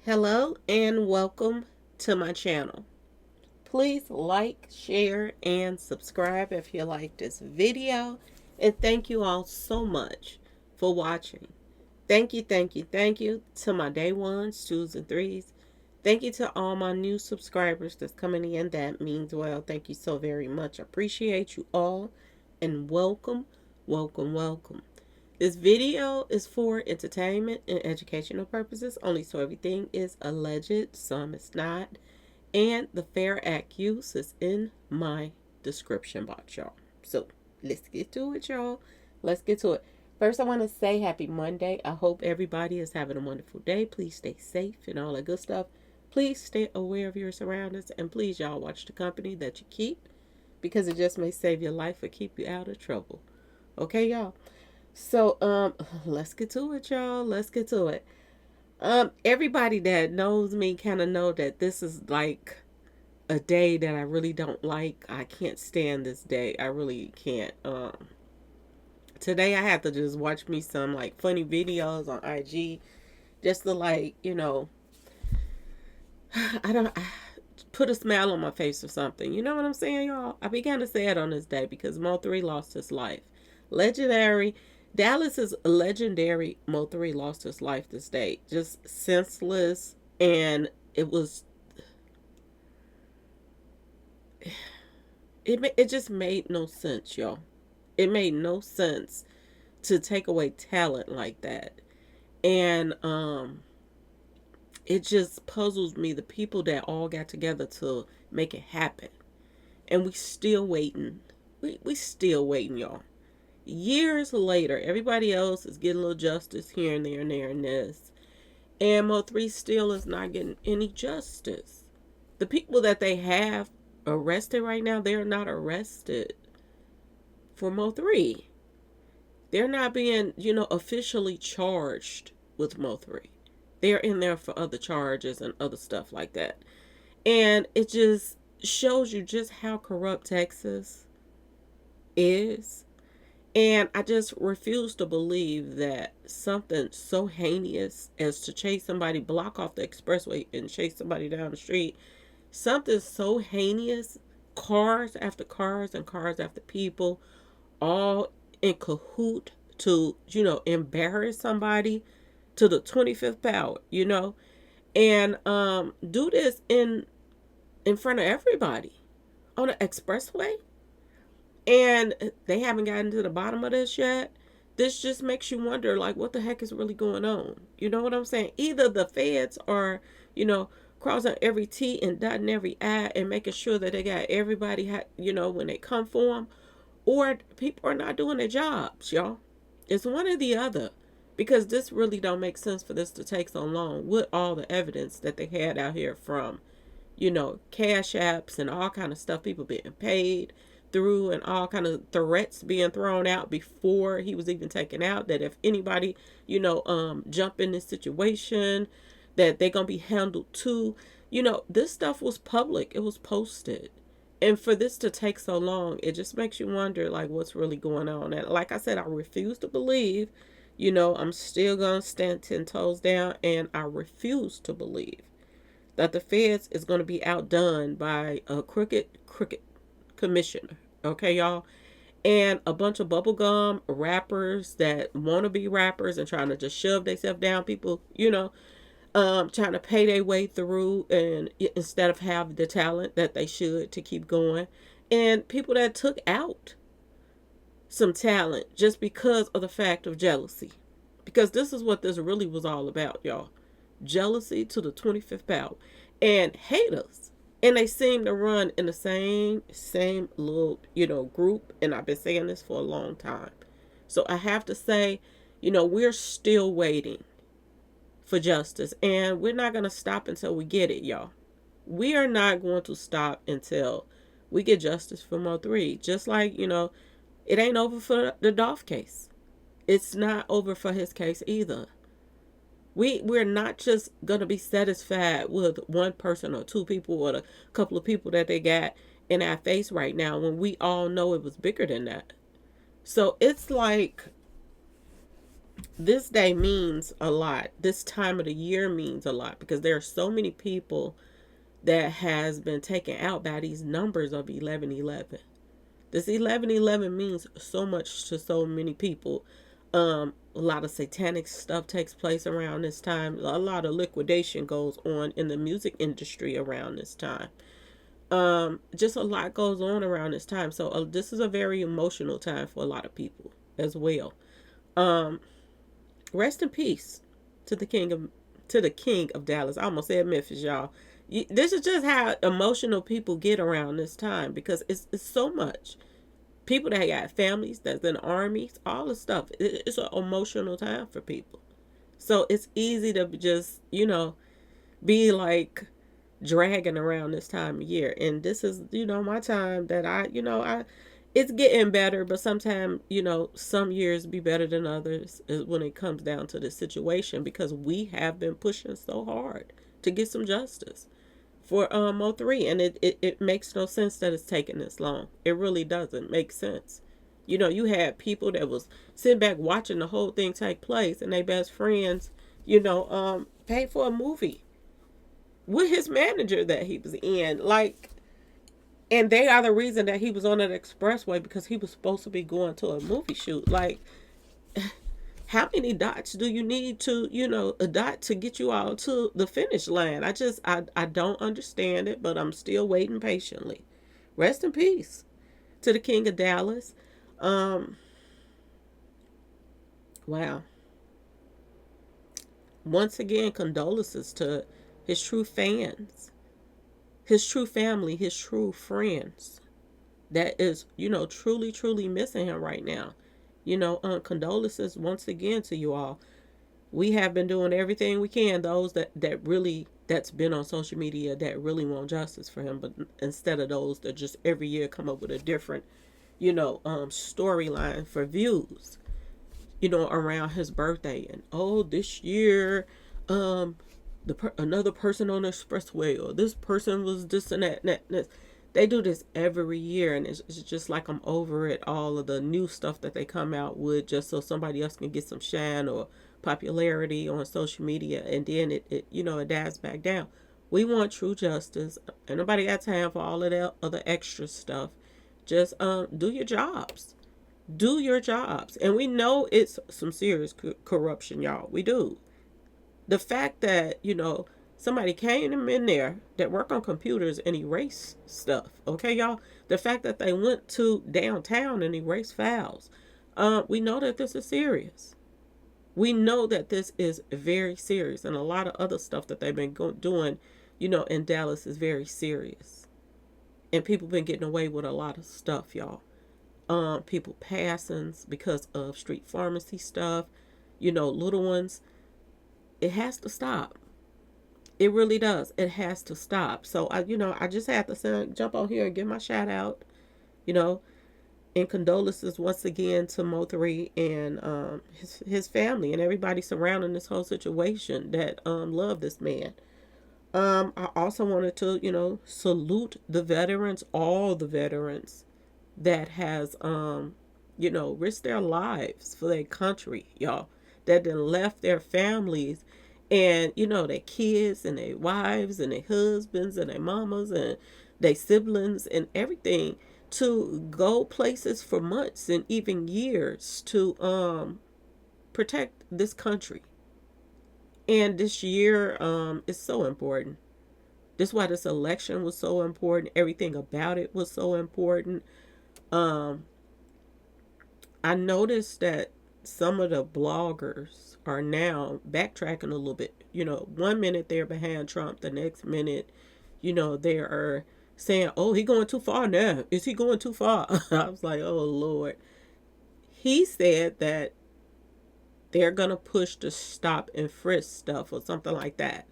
Hello and welcome to my channel. Please like, share, and subscribe if you like this video. And thank you all so much for watching. Thank you to my day ones, twos, and threes. Thank you to all my new subscribers that's coming in. That means well. Thank you so very much. Appreciate you all and welcome, welcome. This video is for entertainment and educational purposes only, so everything is alleged, some is not. And the Fair Act use is in my description box, y'all. So let's get to it, y'all. Let's get to it. First, I want to say happy Monday. I hope everybody is having a wonderful day. Please stay safe and all that good stuff. Please stay aware of your surroundings. And please, y'all, watch the company that you keep because it just may save your life or keep you out of trouble. Okay, y'all? So, let's get to it, y'all. Let's get to it. Everybody that knows me kind of know that this is like a day that I really don't like. I can't stand this day. I really can't. Today I have to just watch me some like funny videos on IG just to I don't put a smile on my face or something. You know what I'm saying, y'all? I began to say it on this day because Mo3 lost his life. Legendary Dallas's legendary Mo3 lost his life this day. Just senseless, and it just made no sense, y'all. It made no sense to take away talent like that. And it just puzzles me, the people that all got together to make it happen. And we still waiting. We still waiting, y'all. Years later, everybody else is getting a little justice here and there and there and this. And Mo3 still is not getting any justice. The people that they have arrested right now, they're not arrested for Mo3. They're not being, officially charged with Mo3. They're in there for other charges and other stuff like that. And it just shows you just how corrupt Texas is. And I just refuse to believe that something so heinous as to chase somebody, block off the expressway and chase somebody down the street, something so heinous, cars after cars and cars after people, all in cahoot to, embarrass somebody to the 25th power, and do this in front of everybody on an expressway. And they haven't gotten to the bottom of this yet. This just makes you wonder, like, what the heck is really going on? You know what I'm saying? Either the feds are, crossing every T and dotting every I and making sure that they got everybody, when they come for them, or people are not doing their jobs, y'all. It's one or the other. Because this really don't make sense for this to take so long with all the evidence that they had out here from, cash apps and all kind of stuff, people being paid through and all kind of threats being thrown out before he was even taken out, that if anybody, jump in this situation, that they're going to be handled too. This stuff was public. It was posted. And for this to take so long, it just makes you wonder, like, what's really going on. And like I said, I refuse to believe, I'm still going to stand 10 toes down, and I refuse to believe that the feds is going to be outdone by a crooked commissioner. Okay, y'all? And a bunch of bubblegum rappers that want to be rappers and trying to just shove themselves down people, trying to pay their way through, and instead of have the talent that they should to keep going. And people that took out some talent just because of the fact of jealousy. Because this is what this really was all about, y'all. Jealousy to the 25th power. And haters. And they seem to run in the same little, group. And I've been saying this for a long time. So I have to say, we're still waiting for justice. And we're not going to stop until we get it, y'all. We are not going to stop until we get justice for Mo3. Just like, it ain't over for the Dolph case. It's not over for his case either. We're not just gonna be satisfied with one person or two people or a couple of people that they got in our face right now when we all know it was bigger than that. So it's like This day means a lot. This time of the year means a lot because there are so many people that has been taken out by these numbers of 1111. This 1111 means so much to so many people. A lot of satanic stuff takes place around this time. A lot of liquidation goes on in the music industry around this time. Just a lot goes on around this time. So this is a very emotional time for a lot of people as well. Um, Rest in peace to the king of Dallas. I almost said Memphis, y'all. This is just how emotional people get around this time because it's so much. People that got families that's in armies, all the stuff. It's an emotional time for people. So it's easy to just, be like dragging around this time of year. And this is, my time that I it's getting better, but sometimes, some years be better than others when it comes down to the situation because we have been pushing so hard to get some justice for Mo3, and it makes no sense that it's taking this long. It really doesn't make sense. You had people that was sitting back watching the whole thing take place, and their best friends, paid for a movie with his manager that he was in, like, and they are the reason that he was on that expressway because he was supposed to be going to a movie shoot. Like, how many dots do you need to, a dot to get you all to the finish line? I don't understand it, but I'm still waiting patiently. Rest in peace to the King of Dallas. Um, wow. Once again, condolences to his true fans, his true family, his true friends that is, truly, truly missing him right now. Condolences once again to you all. We have been doing everything we can, those that really that's been on social media that really want justice for him, but instead of those that just every year come up with a different, storyline for views, around his birthday. And this year, another person on the expressway, or this person was this and that, and that, and that. They do this every year, and it's just like I'm over it. All of the new stuff that they come out with, just so somebody else can get some shine or popularity on social media, and then it dies back down. We want true justice. And nobody got time for all of that other extra stuff. Just do your jobs. Do your jobs. And we know it's some serious corruption, y'all. We do. The fact that, somebody came in there that work on computers and erase stuff, okay, y'all? The fact that they went to downtown and erased files. We know that this is serious. We know that this is very serious. And a lot of other stuff that they've been doing, in Dallas is very serious. And people been getting away with a lot of stuff, y'all. People passing because of street pharmacy stuff, little ones. It has to stop. It really does. It has to stop. So I just had to jump on here and give my shout out, you know, and condolences once again to Mo3 and his family and everybody surrounding this whole situation that love this man. I also wanted to, salute the veterans, all the veterans that has risked their lives for their country, y'all, that then left their families and their kids and their wives and their husbands and their mamas and their siblings and everything to go places for months and even years to protect this country. And this year is so important. This is why this election was so important. Everything about it was so important. um I noticed that some of the bloggers are now backtracking a little bit. 1 minute they're behind Trump, the next minute, they are saying, "Oh, he going too far now. Is he going too far?" I was like, "Oh Lord." He said that they're gonna push the stop and frisk stuff or something like that.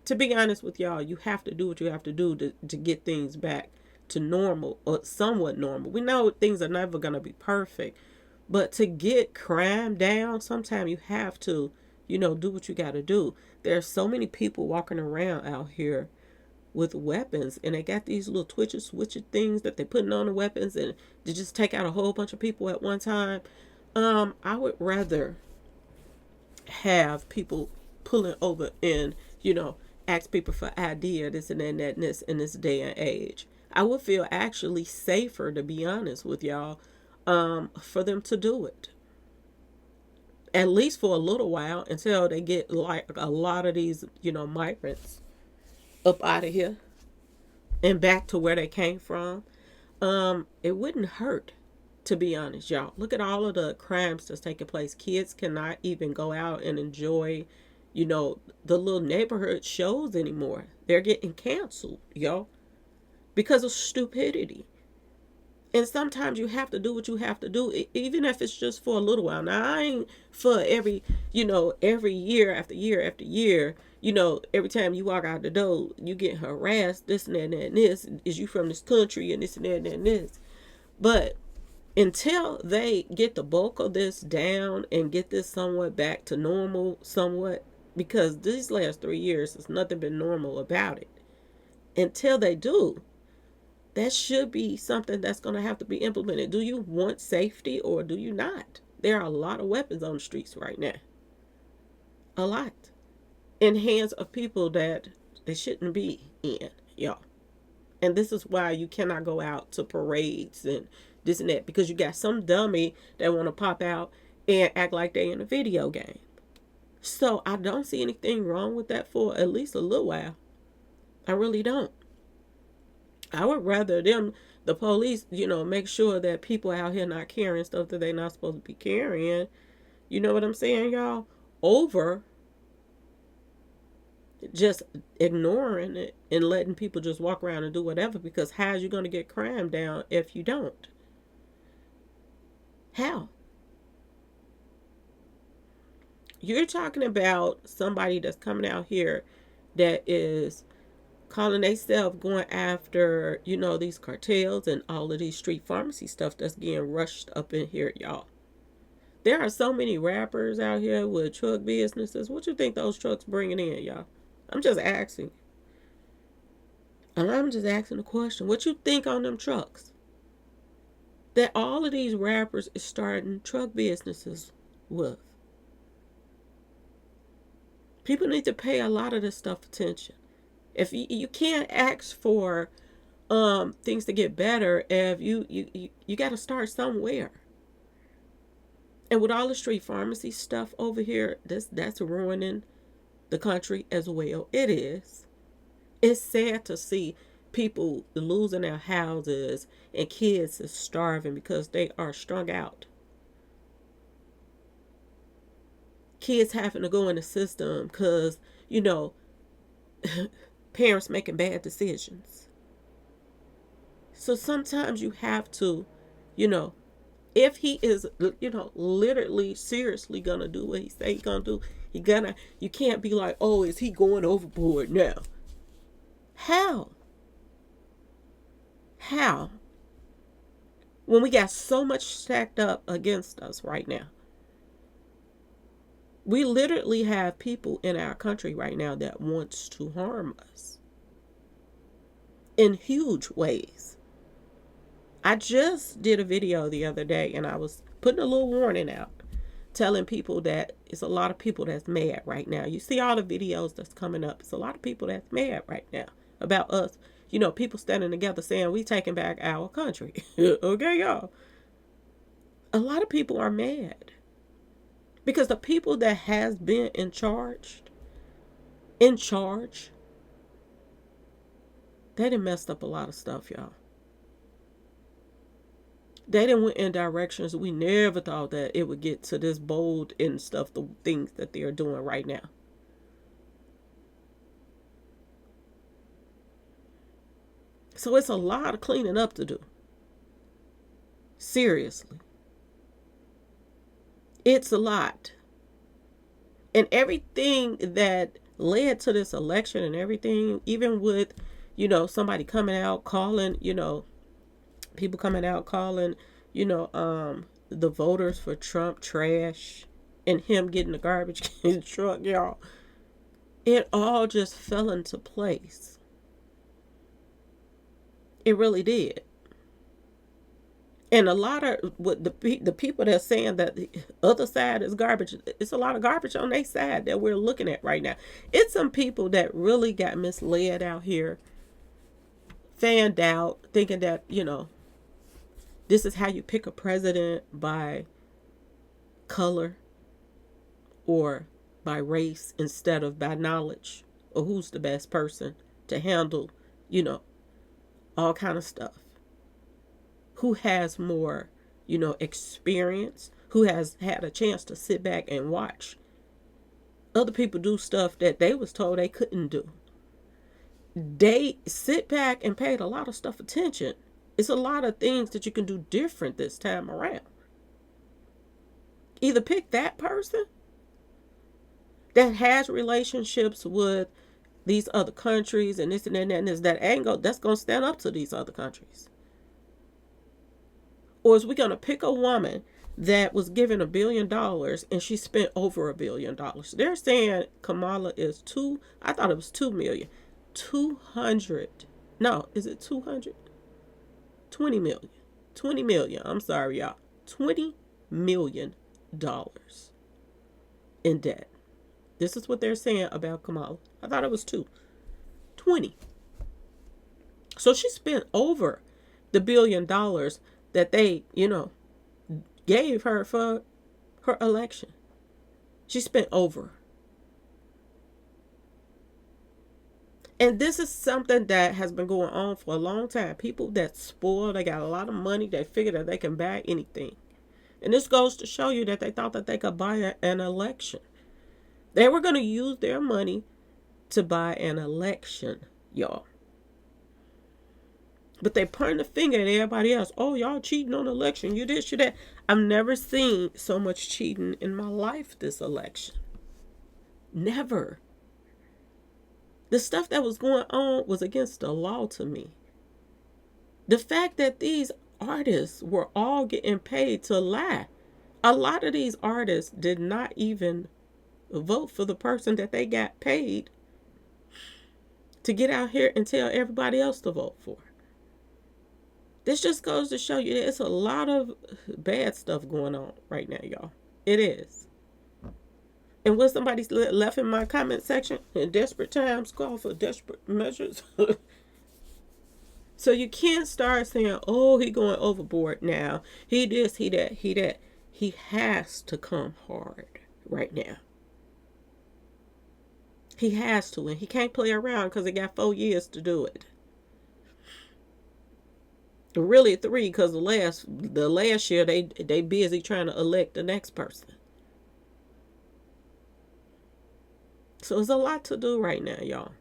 To be honest with y'all, you have to do what you have to do to get things back to normal or somewhat normal. We know things are never gonna be perfect, but to get crime down, sometimes you have to, do what you got to do. There's so many people walking around out here with weapons, and they got these little twitcher switcher things that they're putting on the weapons, and they just take out a whole bunch of people at one time. I would rather have people pulling over and, ask people for ID or this and that and that and this in this day and age. I would feel actually safer, to be honest with y'all, for them to do it. At least for a little while until they get like a lot of these, migrants up out of here and back to where they came from. It wouldn't hurt, to be honest, y'all. Look at all of the crimes that's taking place. Kids cannot even go out and enjoy, the little neighborhood shows anymore. They're getting canceled, y'all, because of stupidity. And sometimes you have to do what you have to do, even if it's just for a little while. Now, I ain't for every year after year after year, every time you walk out the door, you get harassed, this and that and this. Is you from this country and this and that and this. But until they get the bulk of this down and get this somewhat back to normal, somewhat, because these last 3 years, there's nothing been normal about it. Until they do, that should be something that's going to have to be implemented. Do you want safety or do you not? There are a lot of weapons on the streets right now. A lot. In hands of people that they shouldn't be in, y'all. And this is why you cannot go out to parades and this and that, because you got some dummy that want to pop out and act like they in a video game. So I don't see anything wrong with that for at least a little while. I really don't. I would rather the police, make sure that people out here not carrying stuff that they're not supposed to be carrying. You know what I'm saying, y'all? Over just ignoring it and letting people just walk around and do whatever, because how's you going to get crime down if you don't? How? You're talking about somebody that's coming out here that is calling themselves going after, these cartels and all of these street pharmacy stuff that's getting rushed up in here, y'all. There are so many rappers out here with truck businesses. What you think those trucks bringing in, y'all? I'm just asking. And I'm just asking the question. What you think on them trucks? That all of these rappers is starting truck businesses with. People need to pay a lot of this stuff attention. If you can't ask for things to get better, if you got to start somewhere. And with all the street pharmacy stuff over here, that's ruining the country as well. It is. It's sad to see people losing their houses and kids is starving because they are strung out. Kids having to go in the system because, parents making bad decisions. So sometimes you have to, if he is, literally, seriously gonna do what he say he's gonna do, you can't be like, oh, is he going overboard now? How? When we got so much stacked up against us right now. We literally have people in our country right now that wants to harm us in huge ways. I just did a video the other day and I was putting a little warning out, telling people that it's a lot of people that's mad right now. You see all the videos that's coming up. It's a lot of people that's mad right now about us. People standing together saying we taking back our country. Okay, y'all. A lot of people are mad. Because the people that has been in charge, they done messed up a lot of stuff, y'all. They done went in directions we never thought that it would get to this bold and stuff, the things that they're doing right now. So it's a lot of cleaning up to do. Seriously. It's a lot. And everything that led to this election and everything, even with, somebody coming out calling, people coming out calling, the voters for Trump trash and him getting the garbage in the truck, y'all. It all just fell into place. It really did. And a lot of what the people that are saying that the other side is garbage, it's a lot of garbage on their side that we're looking at right now. It's some people that really got misled out here, fanned out, thinking that, this is how you pick a president, by color or by race instead of by knowledge, or who's the best person to handle, you know, all kind of stuff. Who has more, experience, who has had a chance to sit back and watch other people do stuff that they was told they couldn't do. They sit back and paid a lot of stuff attention. It's a lot of things that you can do different this time around. Either pick that person that has relationships with these other countries and this and that and this, that angle that's going to stand up to these other countries. Or is we going to pick a woman that was given $1 billion and she spent over $1 billion? They're saying Kamala is I thought it was 2 million. 200. No, is it 200? 20 million. 20 million. I'm sorry, y'all. $20 million in debt. This is what they're saying about Kamala. I thought it was 20. So she spent over the $1 billion that they, gave her for her election. She spent over. And this is something that has been going on for a long time. People that spoil, they got a lot of money, they figure that they can buy anything. And this goes to show you that they thought that they could buy an election. They were going to use their money to buy an election, y'all. But they point the finger at everybody else. Oh, y'all cheating on the election. You this, you that. I've never seen so much cheating in my life this election. Never. The stuff that was going on was against the law to me. The fact that these artists were all getting paid to lie. A lot of these artists did not even vote for the person that they got paid to get out here and tell everybody else to vote for. This just goes to show you that it's a lot of bad stuff going on right now, y'all. It is. And when somebody left in my comment section, in desperate times call for desperate measures. So you can't start saying, oh, he going overboard now. He this, he that, he that. He has to come hard right now. He has to, and he can't play around because he got 4 years to do it. Really 3, because the last year they busy trying to elect the next person. So it's a lot to do right now, y'all.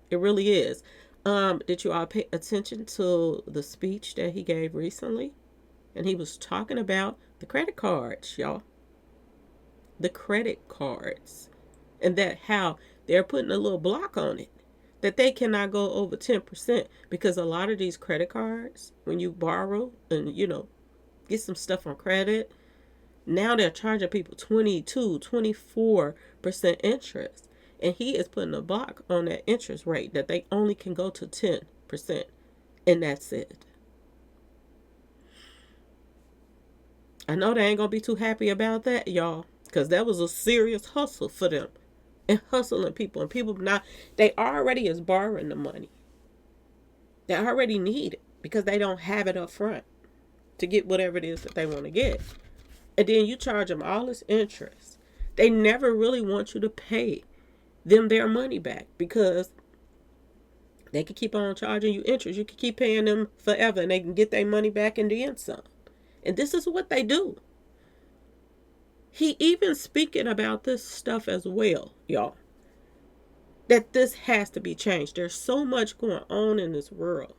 It really is. Did you all pay attention to the speech that he gave recently? And he was talking about the credit cards, y'all. The credit cards. And that how they're putting a little block on it. That they cannot go over 10%, because a lot of these credit cards, when you borrow and, get some stuff on credit, now they're charging people 22, 24% interest. And he is putting a block on that interest rate that they only can go to 10%. And that's it. I know they ain't going to be too happy about that, y'all, because that was a serious hustle for them. And hustling people. And people now, they already is borrowing the money. They already need it because they don't have it up front to get whatever it is that they want to get. And then you charge them all this interest. They never really want you to pay them their money back, because they can keep on charging you interest. You can keep paying them forever and they can get their money back and then some. And this is what they do. He even speaking about this stuff as well, y'all. That this has to be changed. There's so much going on in this world.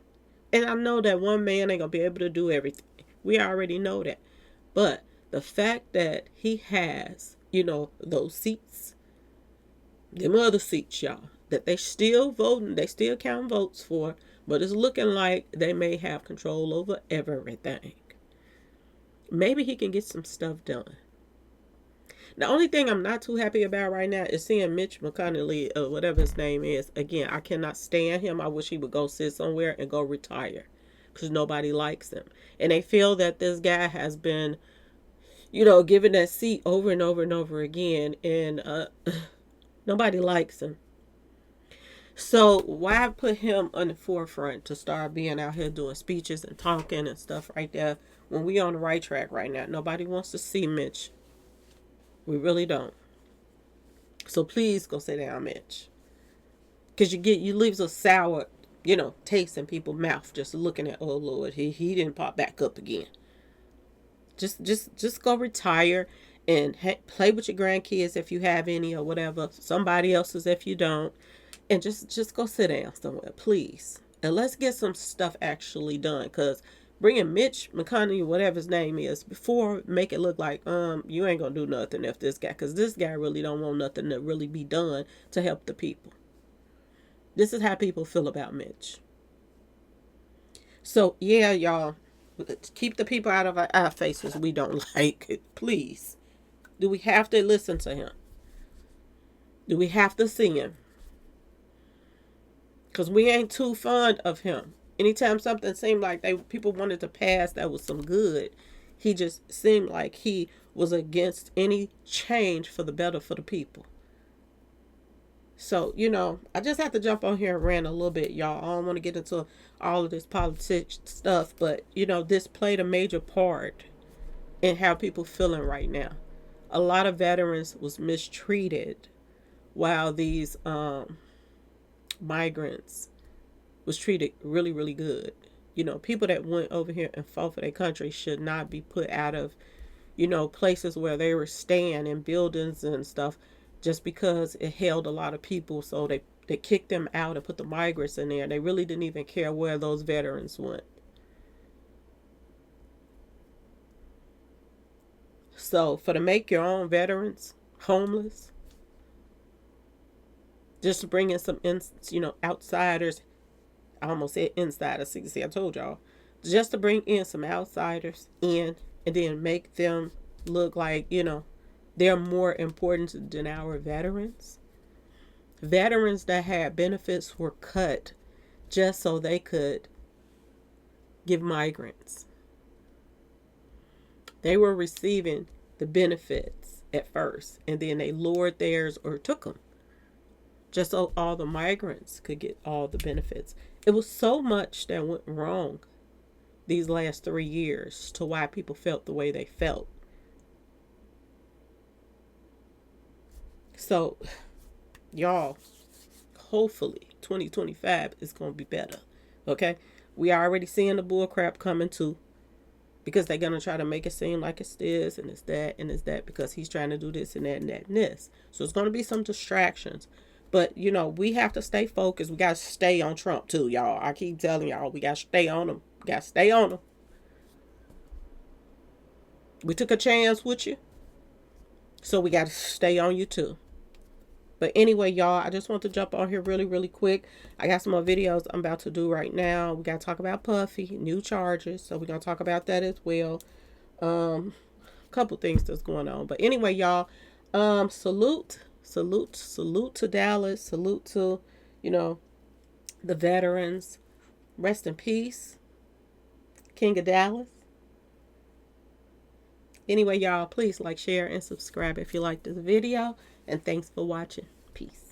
And I know that one man ain't going to be able to do everything. We already know that. But the fact that he has, those seats, them other seats, y'all, that they still voting, they still count votes for, but it's looking like they may have control over everything. Maybe he can get some stuff done. The only thing I'm not too happy about right now is seeing Mitch McConnell, or whatever his name is. Again, I cannot stand him. I wish he would go sit somewhere and go retire. because nobody likes him. And they feel that this guy has been, given that seat over and over and over again, and nobody likes him. So why put him on the forefront to start being out here doing speeches and talking and stuff right there when we on the right track right now? Nobody wants to see Mitch. We really don't. So please go sit down, Mitch. Because you leave a sour, taste in people's mouth just looking at, oh Lord, he didn't pop back up again. Just go retire and play with your grandkids if you have any or whatever. Somebody else's if you don't. And just go sit down somewhere, please. And let's get some stuff actually done. Because bringing Mitch McConnell, whatever his name is, before make it look like you ain't gonna do nothing if this guy, because this guy really don't want nothing to really be done to help the people. This is how people feel about Mitch. So yeah, y'all, keep the people out of our faces we don't like, please. Do we have to listen to him? Do we have to see him? Because we ain't too fond of him. Anytime something seemed like people wanted to pass that was some good, he just seemed like he was against any change for the better for the people. So, I just have to jump on here and rant a little bit, y'all. I don't want to get into all of this politics stuff, but, this played a major part in how people feeling right now. A lot of veterans was mistreated while these migrants was treated really, really good. People that went over here and fought for their country should not be put out of, places where they were staying in buildings and stuff just because it held a lot of people. So they kicked them out and put the migrants in there. They really didn't even care where those veterans went. So for to make your own veterans homeless, just to bring in some, outsiders. I almost said insiders. See, I told y'all. Just to bring in some outsiders in and then make them look like, they're more important than our veterans. Veterans that had benefits were cut just so they could give migrants. They were receiving the benefits at first, and then they lowered theirs or took them just so all the migrants could get all the benefits. It was so much that went wrong these last 3 years to why people felt the way they felt. So, y'all, hopefully 2025 is going to be better. Okay? We already seeing the bull crap coming too, because they're going to try to make it seem like it's this and it's that and it's that because he's trying to do this and that and that and this. So it's going to be some distractions. But, we have to stay focused. We got to stay on Trump too, y'all. I keep telling y'all, we got to stay on him. We got to stay on him. We took a chance with you, so we got to stay on you too. But anyway, y'all, I just want to jump on here really, really quick. I got some more videos I'm about to do right now. We got to talk about Puffy, new charges. So we're going to talk about that as well. A couple things that's going on. But anyway, y'all, salute to Dallas. Salute to, the veterans. Rest in peace, King of Dallas. Anyway, y'all, please like, share, and subscribe if you like this video. And thanks for watching. Peace.